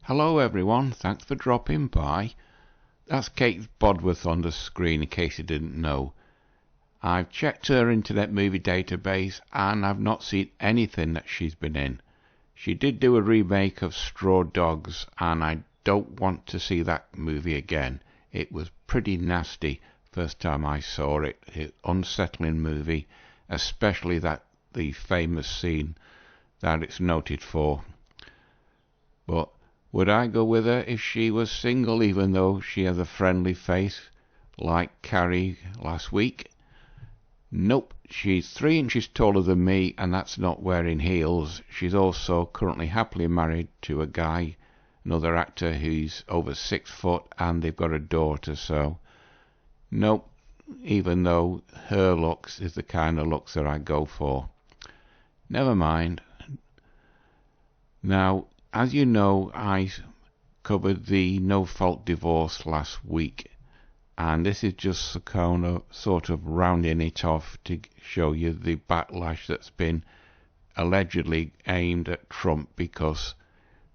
Hello everyone, thanks for dropping by. That's Kate Bodworth on the screen in case you didn't know. I've checked her Internet Movie Database and I've not seen anything that she's been in. She did do a remake of Straw Dogs and I don't want to see that movie again. It was pretty nasty first time I saw it. It's an unsettling movie, especially the famous scene that it's noted for. But would I go with her if she was single, even though she has a friendly face like Carrie last week? Nope, she's 3 inches taller than me and that's not wearing heels. She's also currently happily married to a guy, another actor who's over 6 foot, and they've got a daughter, so nope, even though her looks is the kind of looks that I go for. Never mind. Now, as you know, I covered the no-fault divorce last week, and this is just sort of rounding it off to show you the backlash that's been allegedly aimed at Trump, because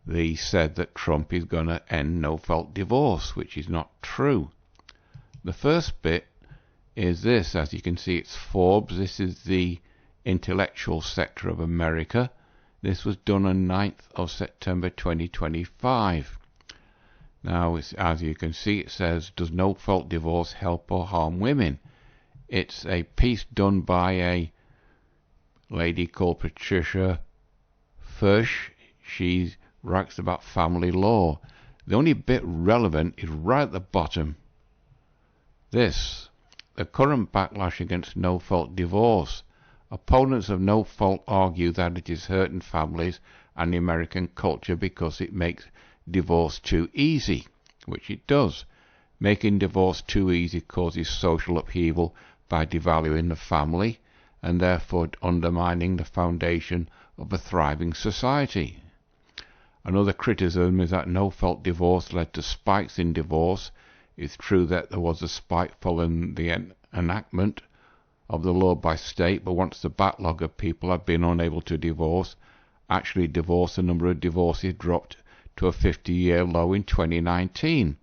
they said that Trump is going to end no-fault divorce, which is not true. The first bit is this. As you can see, it's Forbes. This is the intellectual sector of America. This was done on 9th of September 2025. Now, as you can see, it says, does no-fault divorce help or harm women? It's a piece done by a lady called Patricia Fush. She writes about family law. The only bit relevant is right at the bottom. This, the current backlash against no-fault divorce. Opponents of no-fault argue that it is hurting families and the American culture because it makes divorce too easy, which it does. Making divorce too easy causes social upheaval by devaluing the family and therefore undermining the foundation of a thriving society. Another criticism is that no-fault divorce led to spikes in divorce. It's true that there was a spike following the enactment of the law by state, but once the backlog of people have been unable to divorce, the number of divorces dropped to a 50-year low in 2019,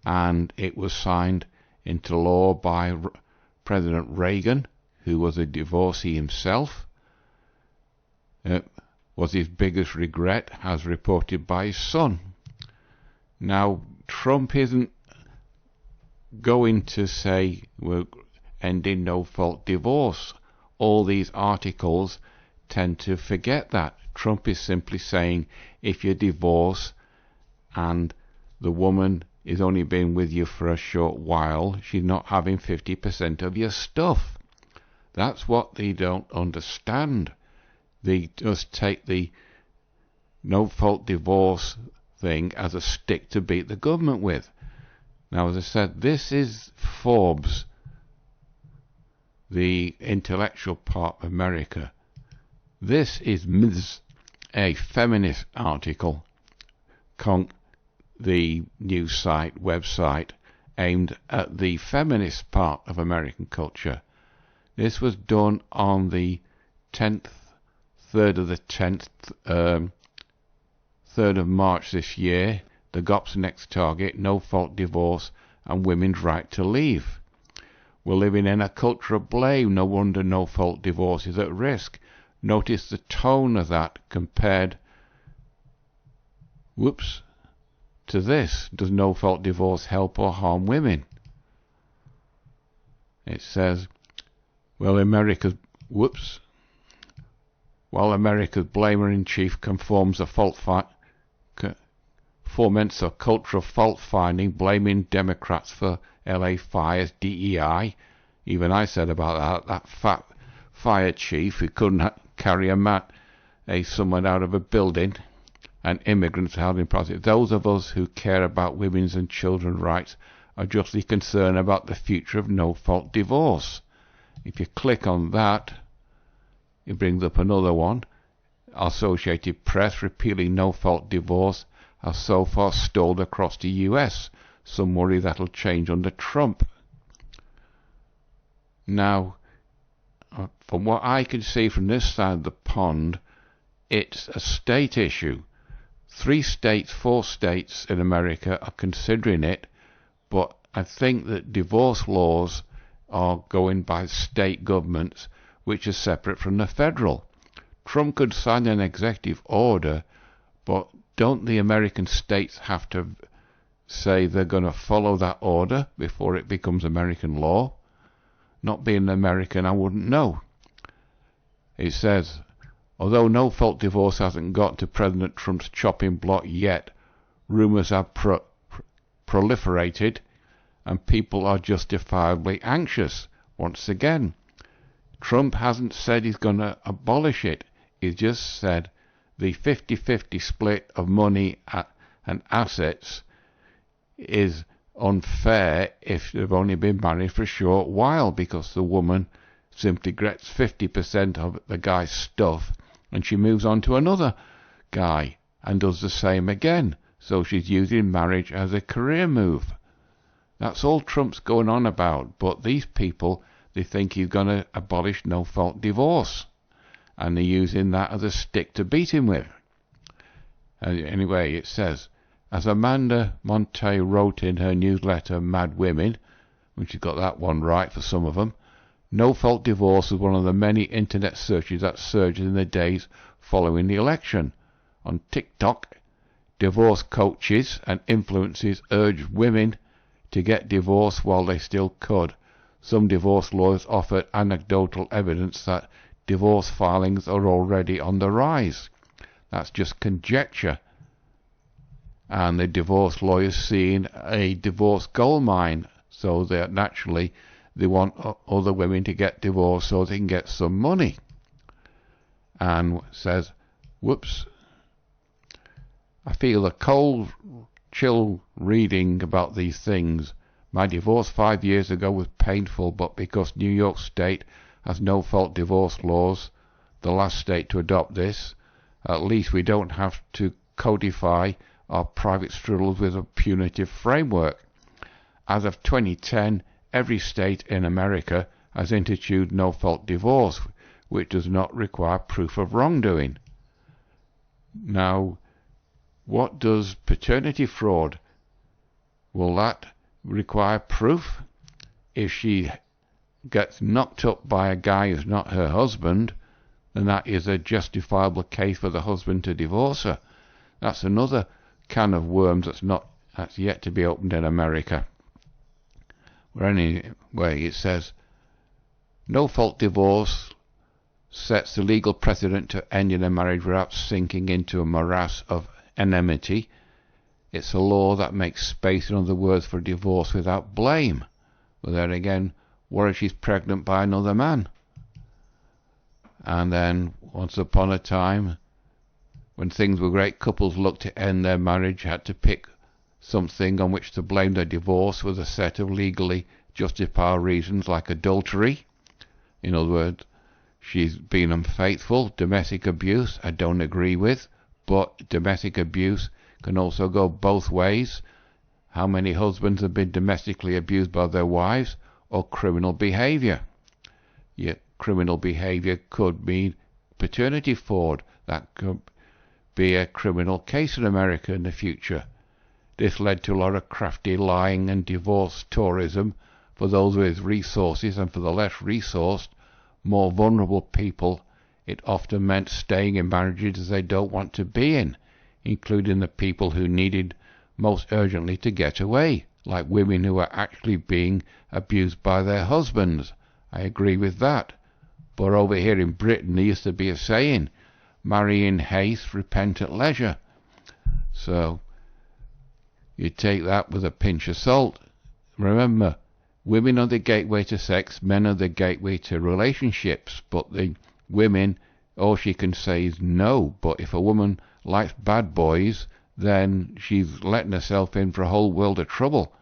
and it was signed into law by President Reagan, who was a divorcee himself. It was his biggest regret, as reported by his son. Now, Trump isn't going to say we're ending no-fault divorce. All these articles tend to forget that. Trump is simply saying if you divorce and the woman is only been with you for a short while, she's not having 50% of your stuff. That's what they don't understand. They just take the no-fault divorce thing as a stick to beat the government with. Now, as I said, this is Forbes, the intellectual part of America. This is Ms., a feminist article, the news site, website, aimed at the feminist part of American culture. This was done on the 3rd of March this year. The GOP's next target, no-fault divorce and women's right to leave. We're living in a culture of blame. No wonder no-fault divorce is at risk. Notice the tone of that compared to this. Does no-fault divorce help or harm women? It says, while America's blamer-in-chief foments a culture of fault-finding, blaming Democrats for LA fires, DEI. Even I said about that fat fire chief who couldn't carry someone out of a building, and immigrants held in process. Those of us who care about women's and children's rights are justly concerned about the future of no-fault divorce. If you click on that, it brings up another one. Associated Press, repealing no-fault divorce has so far stalled across the US. Some worry that'll change under Trump. Now, from what I can see from this side of the pond, it's a state issue. 4 states in America are considering it, but I think that divorce laws are going by state governments, which are separate from the federal. Trump could sign an executive order, but don't the American states have to say they're going to follow that order before it becomes American law? Not being American, I wouldn't know. It says, although no-fault divorce hasn't got to President Trump's chopping block yet, rumours have proliferated, and people are justifiably anxious. Once again, Trump hasn't said he's going to abolish it. He's just said the 50-50 split of money and assets is unfair if they've only been married for a short while, because the woman simply gets 50% of the guy's stuff and she moves on to another guy and does the same again. So she's using marriage as a career move. That's all Trump's going on about. But these people, they think he's going to abolish no-fault divorce, and they're using that as a stick to beat him with. Anyway, it says, as Amanda Monte wrote in her newsletter Mad Women, when she got that one right for some of them, no-fault divorce was one of the many internet searches that surged in the days following the election. On TikTok, divorce coaches and influencers urged women to get divorced while they still could. Some divorce lawyers offered anecdotal evidence that divorce filings are already on the rise. That's just conjecture. And the divorce lawyers seeing a divorce goldmine, so that naturally they want other women to get divorced so they can get some money. And says, whoops, I feel a cold chill reading about these things. My divorce 5 years ago was painful, but because New York State has no-fault divorce laws, the last state to adopt this, at least we don't have to codify our private struggles with a punitive framework. As of 2010, every state in America has instituted no-fault divorce, which does not require proof of wrongdoing. Now, what does paternity fraud? Will that require proof? If she gets knocked up by a guy who's not her husband, then that is a justifiable case for the husband to divorce her. That's another can of worms that's yet to be opened in America. But anyway, it says, no-fault divorce sets the legal precedent to ending a marriage without sinking into a morass of enmity. It's a law that makes space, in other words, for divorce without blame. But then again, what if she's pregnant by another man? And then, once upon a time, when things were great, couples looked to end their marriage, had to pick something on which to blame their divorce with a set of legally justifiable reasons like adultery. In other words, she's been unfaithful. Domestic abuse, I don't agree with, but domestic abuse can also go both ways. How many husbands have been domestically abused by their wives? Or criminal behaviour. Yet criminal behaviour could mean paternity fraud. That could be a criminal case in America in the future. This led to a lot of crafty lying and divorce tourism for those with resources, and for the less resourced, more vulnerable people, it often meant staying in marriages they don't want to be in, including the people who needed most urgently to get away, like women who are actually being abused by their husbands. I agree with that. But over here in Britain there used to be a saying, marry in haste, repent at leisure. So you take that with a pinch of salt. Remember, women are the gateway to sex, men are the gateway to relationships, but the women, all she can say is no. But if a woman likes bad boys, then she's letting herself in for a whole world of trouble.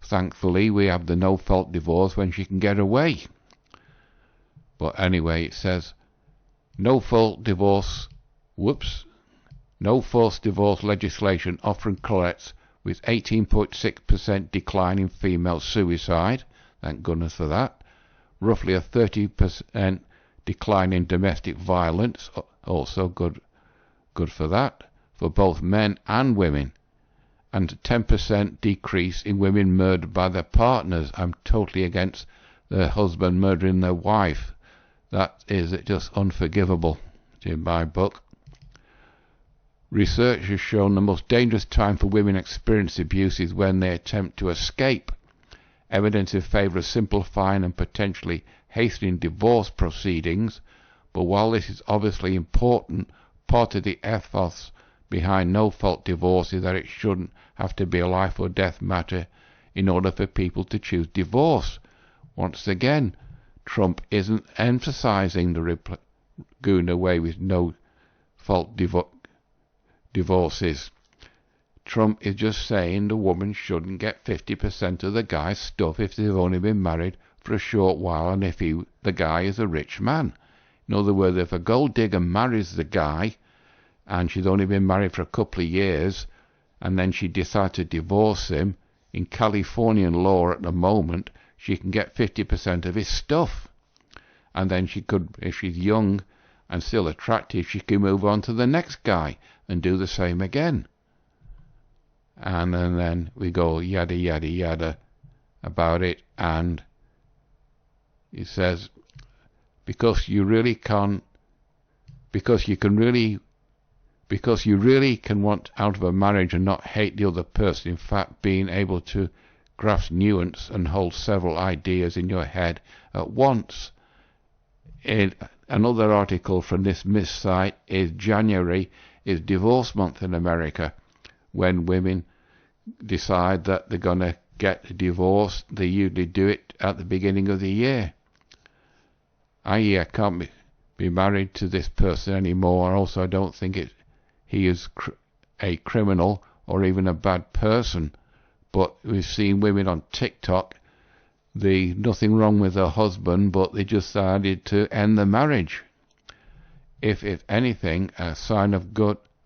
Thankfully, we have the no-fault divorce when she can get away. But anyway, it says, no-fault divorce, no forced divorce legislation often correlates with 18.6% decline in female suicide, thank goodness for that, roughly a 30% decline in domestic violence, also good for that, for both men and women, and a 10% decrease in women murdered by their partners. I'm totally against their husband murdering their wife. That is just unforgivable in my book. Research has shown the most dangerous time for women experiencing abuse is when they attempt to escape. Evidence in favour of simplifying and potentially hastening divorce proceedings, but while this is obviously important, part of the ethos behind no-fault divorce is that it shouldn't have to be a life or death matter in order for people to choose divorce. Once again, Trump isn't emphasizing the going away with no-fault divorces. Trump is just saying the woman shouldn't get 50% of the guy's stuff if they've only been married for a short while and if the guy is a rich man. In other words, if a gold digger marries the guy and she's only been married for a couple of years and then she decides to divorce him, in Californian law at the moment, she can get 50% of his stuff. And then she could, if she's young and still attractive, she can move on to the next guy and do the same again. And then we go yada yada yada about it, and it says because you really can want out of a marriage and not hate the other person. In fact, being able to grasp nuance and hold several ideas in your head at once. In another article from this Miss site is January is divorce month in America. When women decide that they're going to get a divorce, they usually do it at the beginning of the year. I can't be married to this person anymore. Also, I don't think he is a criminal or even a bad person. But we've seen women on TikTok, nothing wrong with her husband, but they just decided to end the marriage. If anything, a sign of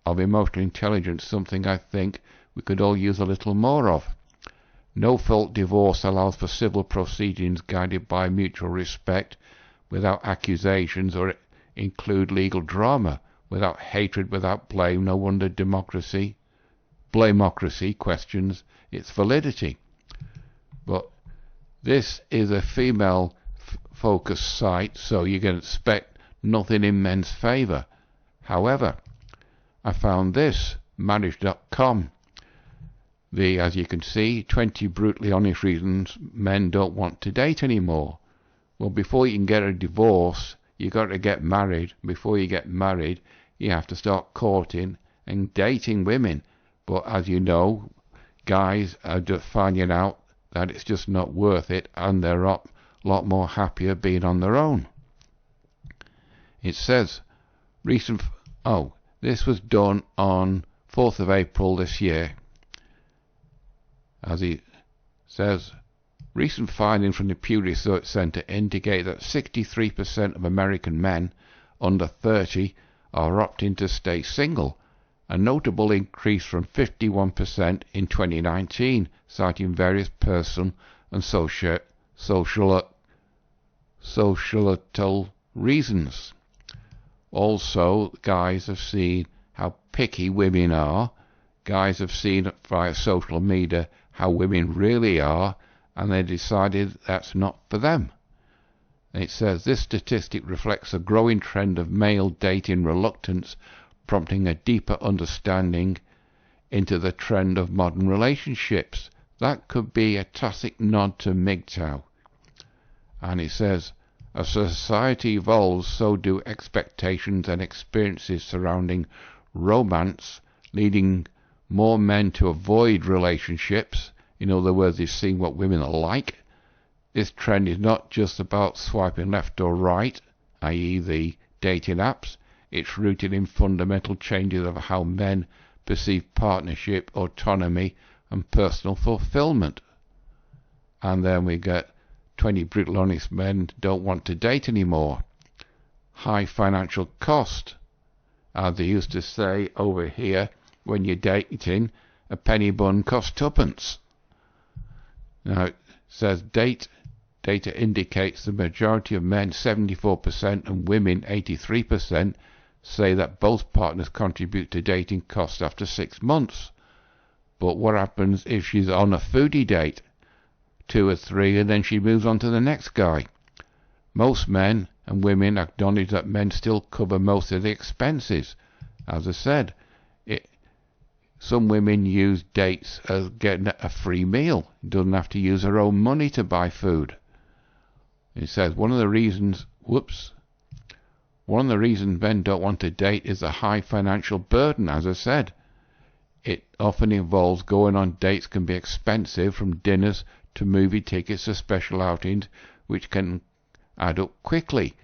emotional intelligence, something I think we could all use a little more of. No-fault divorce allows for civil proceedings guided by mutual respect, without accusations or include legal drama, without hatred, without blame. No wonder blameocracy questions its validity. But this is a female-focused site, so you can expect nothing in men's favour. However, I found this, marriage.com. As you can see, 20 brutally honest reasons men don't want to date anymore. Well, before you can get a divorce, you've got to get married. Before you get married, you have to start courting and dating women. But as you know, guys are just finding out that it's just not worth it, and they're a lot more happier being on their own. It says, this was done on 4th of April this year. As he says, recent findings from the Pew Research Center indicate that 63% of American men under 30 are opting to stay single, a notable increase from 51% in 2019, citing various personal and societal reasons. Also, guys have seen how picky women are. Guys have seen via social media how women really are, and they decided that's not for them. And it says this statistic reflects a growing trend of male dating reluctance, prompting a deeper understanding into the trend of modern relationships. That could be a tacit nod to MGTOW. And it says, as society evolves, so do expectations and experiences surrounding romance, leading more men to avoid relationships. In other words, they've seen what women are like. This trend is not just about swiping left or right, i.e. the dating apps. It's rooted in fundamental changes of how men perceive partnership, autonomy, and personal fulfillment. And then we get 20 brutal honest men don't want to date anymore. High financial cost. As they used to say over here, when you're dating, a penny bun costs twopence. Now it says data indicates the majority of men, 74%, and women, 83%, say that both partners contribute to dating costs after 6 months. But what happens if she's on a foodie date, 2 or 3, and then she moves on to the next guy? Most men and women acknowledge that men still cover most of the expenses. As I said, some women use dates as getting a free meal. Doesn't have to use her own money to buy food. It says one of the reasons men don't want to date is the high financial burden. As I said, it often involves going on dates, can be expensive, from dinners to movie tickets to special outings, which can add up quickly.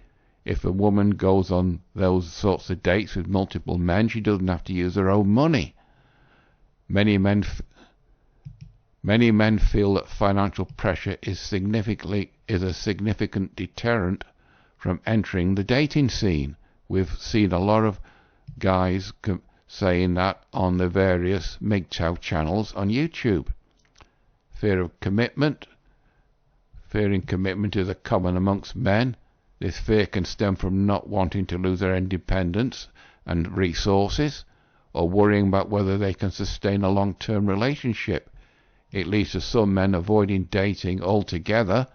If a woman goes on those sorts of dates with multiple men, she doesn't have to use her own money. Many men feel that financial pressure is a significant deterrent from entering the dating scene. We've seen a lot of guys saying that on the various MGTOW channels on YouTube. Fearing commitment is a common amongst men. This fear can stem from not wanting to lose their independence and resources, or worrying about whether they can sustain a long-term relationship. It leads to some men avoiding dating altogether,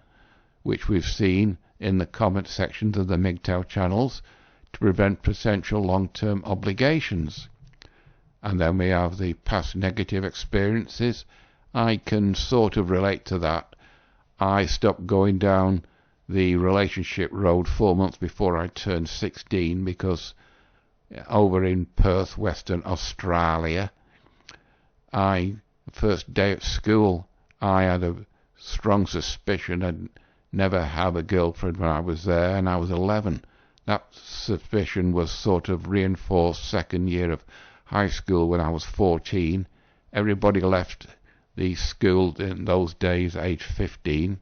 which we've seen in the comment sections of the MGTOW channels, to prevent potential long-term obligations. And then we have the past negative experiences. I can sort of relate to that. I stopped going down the relationship road 4 months before I turned 16 because over in Perth, Western Australia, first day at school, I had a strong suspicion I'd never have a girlfriend when I was there, and I was 11. That suspicion was sort of reinforced second year of high school when I was 14. Everybody left the school in those days aged 15,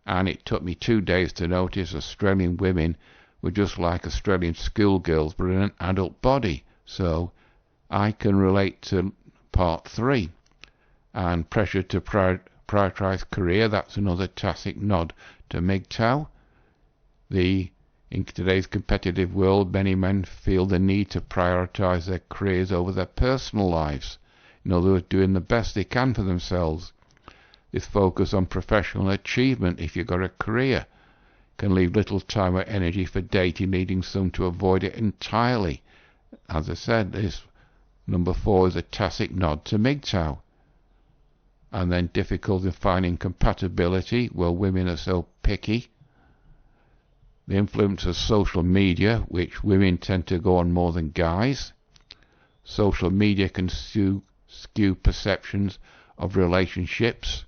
and it took me 2 days to notice Australian women were just like Australian schoolgirls but in an adult body. So I can relate to part 3. And pressure to prioritise career, that's another tacit nod to MGTOW. In today's competitive world, many men feel the need to prioritise their careers over their personal lives. In other words, doing the best they can for themselves. This focus on professional achievement, if you've got a career, can leave little time or energy for dating, leading some to avoid it entirely. As I said, this number 4 is a tacit nod to MGTOW. And then difficult in finding compatibility. Well, women are so picky. The influence of social media, which women tend to go on more than guys. Social media can skew perceptions of relationships.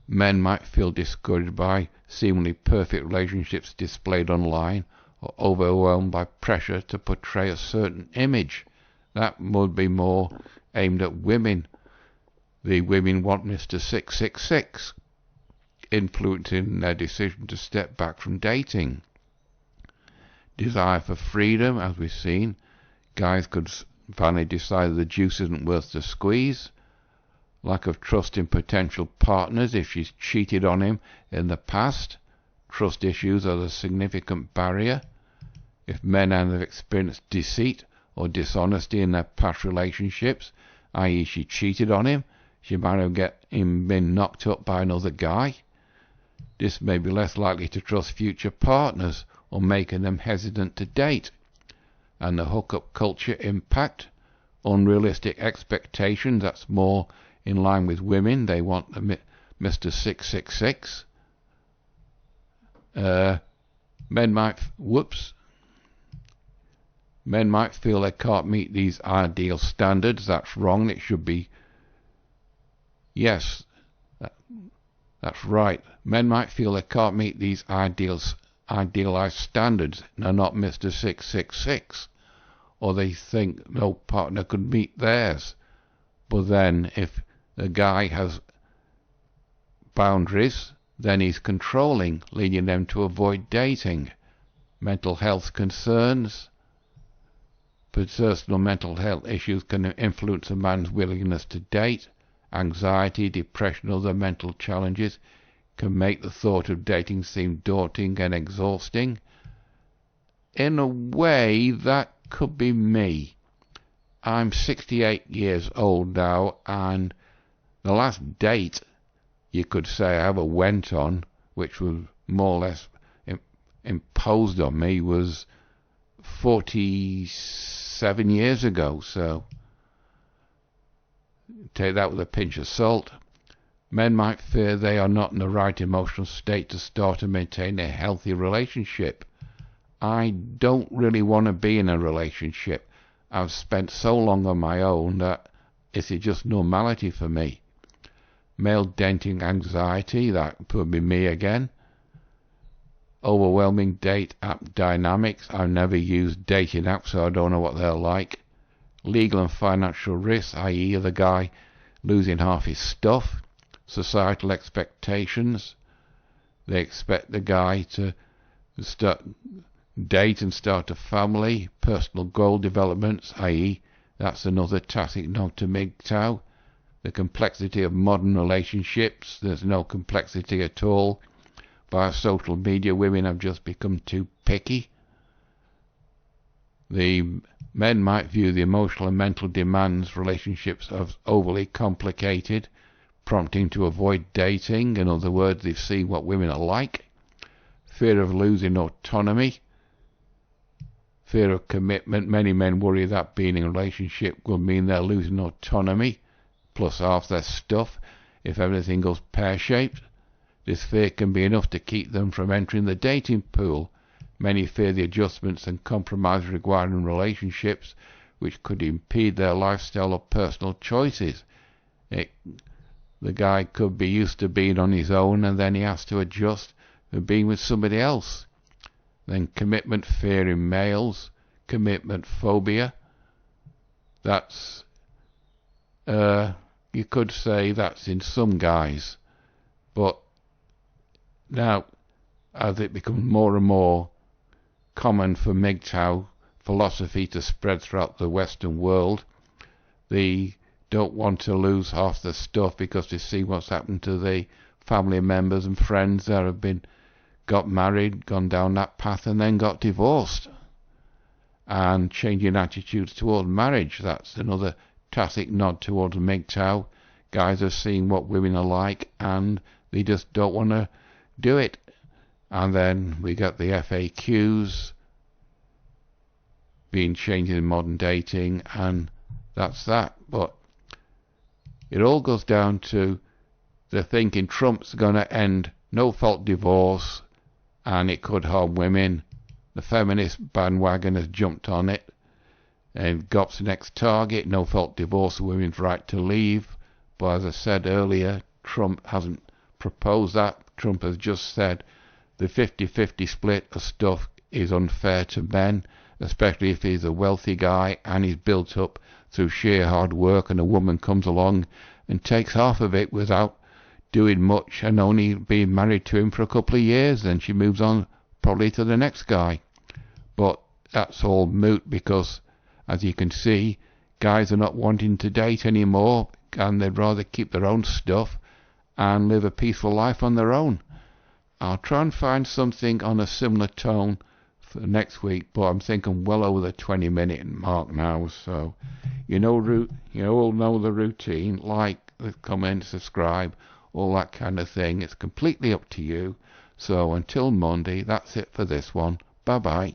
Men might feel discouraged by seemingly perfect relationships displayed online, or overwhelmed by pressure to portray a certain image. That would be more aimed at women. The women want Mr. 666, influencing their decision to step back from dating. Desire for freedom, as we've seen. Guys could finally decide the juice isn't worth the squeeze. Lack of trust in potential partners if she's cheated on him in the past. Trust issues are a significant barrier. If men have experienced deceit or dishonesty in their past relationships, i.e. she cheated on him, she might have been knocked up by another guy. This may be less likely to trust future partners, or making them hesitant to date. And the hookup culture impact, unrealistic expectations, that's more in line with women. They want the Mr. 666. Men might feel they can't meet these ideal standards. That's wrong. It should be, yes, that's right. Men might feel they can't meet these idealized standards. They're not Mr. 666. Or they think no partner could meet theirs. But then if the guy has boundaries, then he's controlling, leading them to avoid dating. Mental health concerns. Personal mental health issues can influence a man's willingness to date. Anxiety, depression, other mental challenges can make the thought of dating seem daunting and exhausting. in a way, that could be me. I'm 68 years old now, and the last date you could say I ever went on, which was more or less imposed on me, was 47 years ago. So take that with a pinch of salt. Men might fear they are not in the right emotional state to start and maintain a healthy relationship. I don't really want to be in a relationship. I've spent so long on my own that it's just normality for me. Male dating anxiety, that could be me again. Overwhelming date app dynamics. I've never used dating apps, so I don't know what they're like. Legal and financial risks, i.e. the guy losing half his stuff. Societal expectations. They expect the guy to date and start a family. Personal goal developments, i.e. that's another tacit nod to MGTOW. The complexity of modern relationships. There's no complexity at all. Via social media, women have just become too picky. The men might view the emotional and mental demands relationships as overly complicated, prompting to avoid dating. In other words, they've seen what women are like. Fear of losing autonomy. Fear of commitment. Many men worry that being in a relationship will mean they're losing autonomy, plus half their stuff, if everything goes pear-shaped. This fear can be enough to keep them from entering the dating pool. Many fear the adjustments and compromises required in relationships, which could impede their lifestyle or personal choices. The guy could be used to being on his own, and then he has to adjust to being with somebody else. Then commitment fear in males, commitment phobia. That's, you could say that's in some guys. But now, as it becomes more and more common for MGTOW philosophy to spread throughout the Western world, they don't want to lose half the stuff because they see what's happened to the family members and friends that have got married, gone down that path, and then got divorced. And changing attitudes towards marriage, that's another tacit nod towards MGTOW. Guys are seeing what women are like, and they just don't want to do it. And then we got the FAQs being changed in modern dating, and that's that. But it all goes down to the thinking Trump's going to end no-fault divorce, and it could harm women. The feminist bandwagon has jumped on it, and GOP's next target, no-fault divorce, women's right to leave. But as I said earlier, Trump hasn't proposed that. Trump has just said the 50-50 split of stuff is unfair to men, especially if he's a wealthy guy and he's built up through sheer hard work, and a woman comes along and takes half of it without doing much and only being married to him for a couple of years. Then she moves on probably to the next guy. But that's all moot because, as you can see, guys are not wanting to date anymore, and they'd rather keep their own stuff and live a peaceful life on their own. I'll try and find something on a similar tone for next week, but I'm thinking well over the 20-minute mark now, so you all know the routine. Like, comment, subscribe, all that kind of thing. It's completely up to you. So until Monday, that's it for this one. Bye bye.